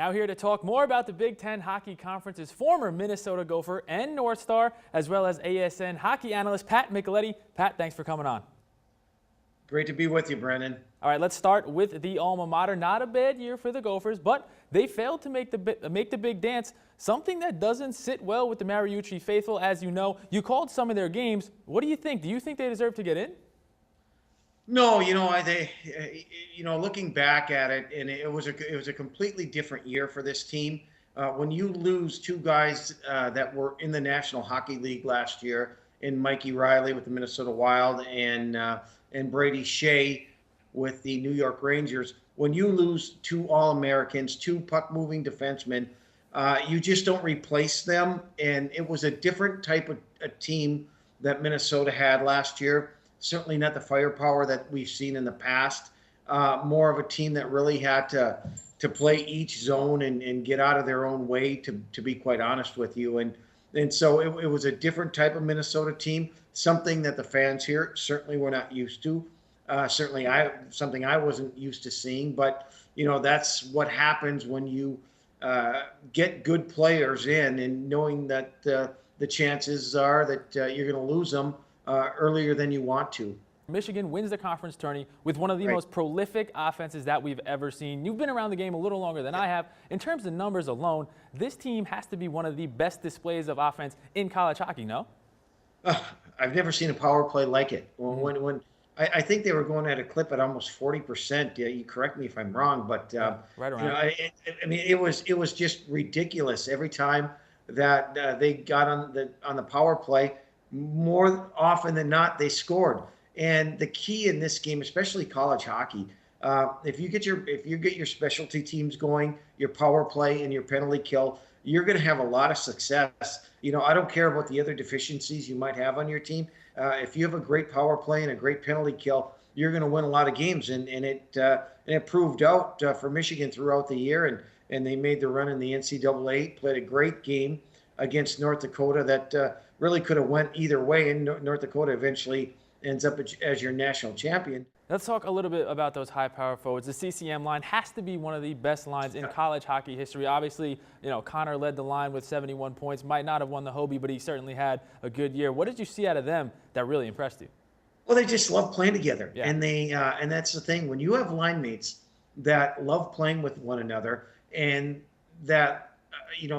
Now here to talk more about the Big Ten Hockey Conference's former Minnesota Gopher and North Star, as well as ASN hockey analyst Pat Micheletti. Pat, thanks for coming on. Great to be with you, Brendan. All right, let's start with the alma mater. Not a bad year for the Gophers, but they failed to make the big dance, something that doesn't sit well with the Mariucci faithful. As you know, you called some of their games. What do you think? Do you think they deserve to get in? No, looking back at it, and it was a completely different year for this team. When you lose two guys that were in the National Hockey League last year, in Mikey Riley with the Minnesota Wild and Brady Shea with the New York Rangers, when you lose two All-Americans, two puck-moving defensemen, you just don't replace them. And it was a different type of a team that Minnesota had last year. Certainly not the firepower that we've seen in the past. More of a team that really had to play each zone and get out of their own way, to be quite honest with you. And so it was a different type of Minnesota team, something that the fans here certainly were not used to. Certainly something I wasn't used to seeing. But, that's what happens when you get good players in, and knowing that the chances are that you're going to lose them earlier than you want to. Michigan wins the conference tourney with one of the most prolific offenses that we've ever seen. You've been around the game a little longer than I have. In terms of numbers alone, this team has to be one of the best displays of offense in college hockey, no? I've never seen a power play like it. When I think they were going at a clip at almost 40%. You correct me if I'm wrong, but right around. It was just ridiculous every time that they got on the power play. More often than not, they scored. And the key in this game, especially college hockey, if you get your specialty teams going, your power play and your penalty kill, you're going to have a lot of success. I don't care about the other deficiencies you might have on your team. If you have a great power play and a great penalty kill, you're going to win a lot of games. And it proved out for Michigan throughout the year. And they made the run in the NCAA, played a great game against North Dakota that really could have went either way, and North Dakota eventually ends up as your national champion. Let's talk a little bit about those high-power forwards. The CCM line has to be one of the best lines in college hockey history. Obviously, Connor led the line with 71 points. Might not have won the Hobie, but he certainly had a good year. What did you see out of them that really impressed you? Well, they just love playing together, yeah. And that's the thing. When you have line mates that love playing with one another and that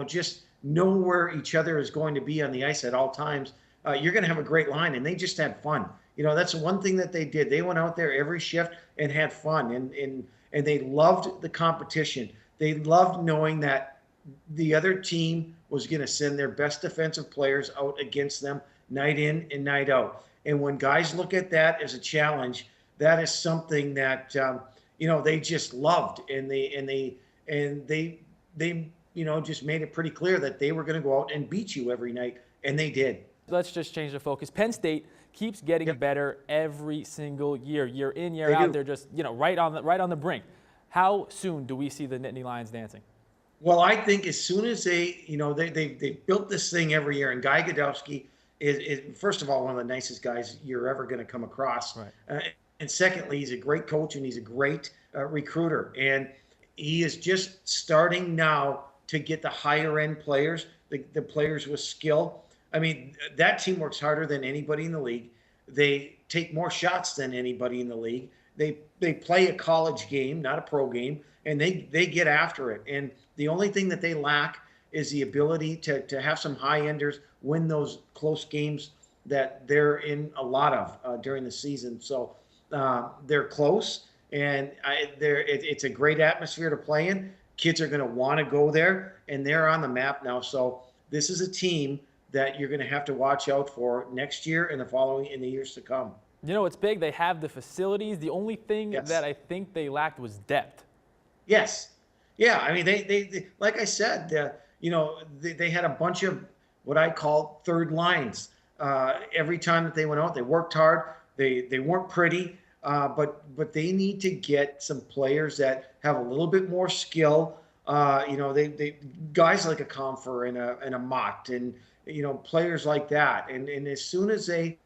just know where each other is going to be on the ice at all times, you're going to have a great line. And they just had fun. That's one thing that they did. They went out there every shift and had fun, and they loved the competition. They loved knowing that the other team was going to send their best defensive players out against them night in and night out. And when guys look at that as a challenge, that is something that they just loved, and they just made it pretty clear that they were going to go out and beat you every night, and they did. Let's just change the focus. Penn State keeps getting better every single year. Year in, year out, they're just right on the brink. How soon do we see the Nittany Lions dancing? Well, I think as soon as they built this thing every year, and Guy Godowski is first of all one of the nicest guys you're ever going to come across, right. And secondly, he's a great coach and he's a great recruiter, and he is just starting now to get the higher end players, the players with skill. I mean, that team works harder than anybody in the league. They take more shots than anybody in the league. They play a college game, not a pro game, and they get after it. And the only thing that they lack is the ability to have some high-enders win those close games that they're in a lot of during the season. So they're close, and it's a great atmosphere to play in. Kids are going to want to go there, and they're on the map now. So this is a team that you're going to have to watch out for next year and in the years to come. It's big. They have the facilities. The only thing that I think they lacked was depth. Yes. Yeah. I mean, they like I said, they had a bunch of what I call third lines. Every time that they went out, they worked hard. They weren't pretty, but they need to get some players that have a little bit more skill. They guys like a Comfer and a Mott and players like that. And as soon as they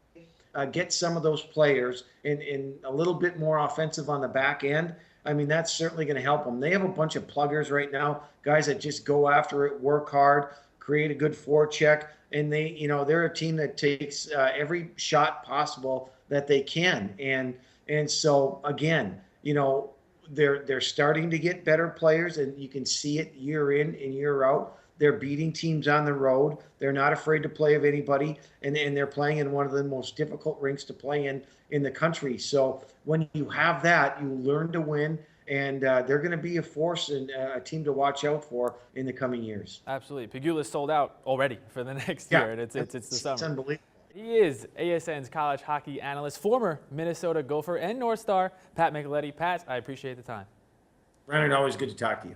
get some of those players and a little bit more offensive on the back end, I mean, that's certainly going to help them. They have a bunch of pluggers right now, guys that just go after it, work hard, create a good forecheck, and they're a team that takes every shot possible that they can. And so again, they're starting to get better players, and you can see it year in and year out. They're beating teams on the road. They're not afraid to play of anybody, and they're playing in one of the most difficult rinks to play in the country. So when you have that, you learn to win, and they're going to be a force and a team to watch out for in the coming years. Absolutely. Pegula's sold out already for the next year, and it's the summer. It's unbelievable. He is ASN's college hockey analyst, former Minnesota Gopher and North Star, Pat Micheletti. Pat, I appreciate the time. Brandon, always good to talk to you.